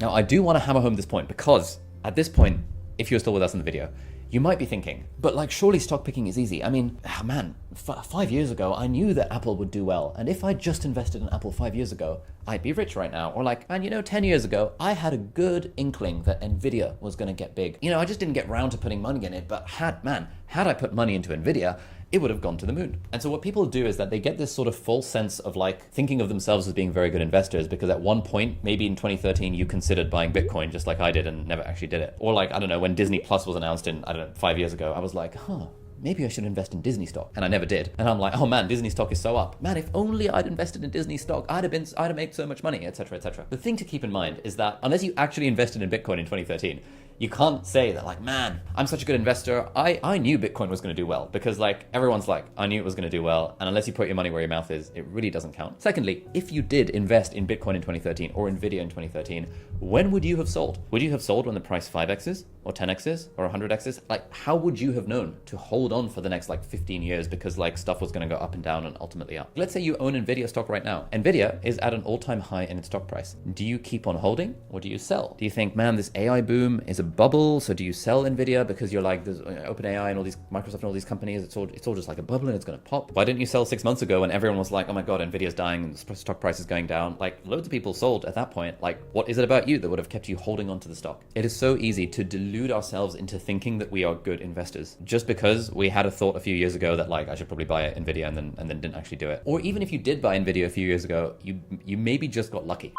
Now, I do want to hammer home this point because at this point, if you're still with us in the video, you might be thinking, but like surely stock picking is easy. I mean, man, 5 years ago, I knew that Apple would do well. And if I just invested in Apple 5 years ago, I'd be rich right now. Or like, man, 10 years ago, I had a good inkling that Nvidia was going to get big. I just didn't get round to putting money in it, but had I put money into Nvidia, it would have gone to the moon. And so what people do is that they get this sort of false sense of like thinking of themselves as being very good investors because at one point, maybe in 2013, you considered buying Bitcoin just like I did and never actually did it. Or like, I don't know, when Disney Plus was announced in, 5 years ago, I was like, maybe I should invest in Disney stock. And I never did. And I'm like, oh man, Disney stock is so up. Man, if only I'd invested in Disney stock, I'd have made so much money, etc., etc. The thing to keep in mind is that unless you actually invested in Bitcoin in 2013, you can't say that like, man, I'm such a good investor. I knew Bitcoin was going to do well because like everyone's like, I knew it was going to do well. And unless you put your money where your mouth is, it really doesn't count. Secondly, if you did invest in Bitcoin in 2013 or Nvidia in 2013, when would you have sold? Would you have sold when the price 5x's or 10x's or 100x's? Like, how would you have known to hold on for the next like 15 years because like stuff was going to go up and down and ultimately up? Let's say you own Nvidia stock right now. Nvidia is at an all-time high in its stock price. Do you keep on holding or do you sell? Do you think, man, this AI boom is a bubble, so do you sell Nvidia because you're like, there's OpenAI and all these, Microsoft and all these companies, it's all just like a bubble and it's going to pop? Why didn't you sell 6 months ago when everyone was like, oh my God, Nvidia's dying and the stock price is going down? Like, loads of people sold at that point. Like, what is it about you that would have kept you holding on to the stock? It is so easy to delude ourselves into thinking that we are good investors just because we had a thought a few years ago that like, I should probably buy Nvidia and then didn't actually do it. Or even if you did buy Nvidia a few years ago, you maybe just got lucky.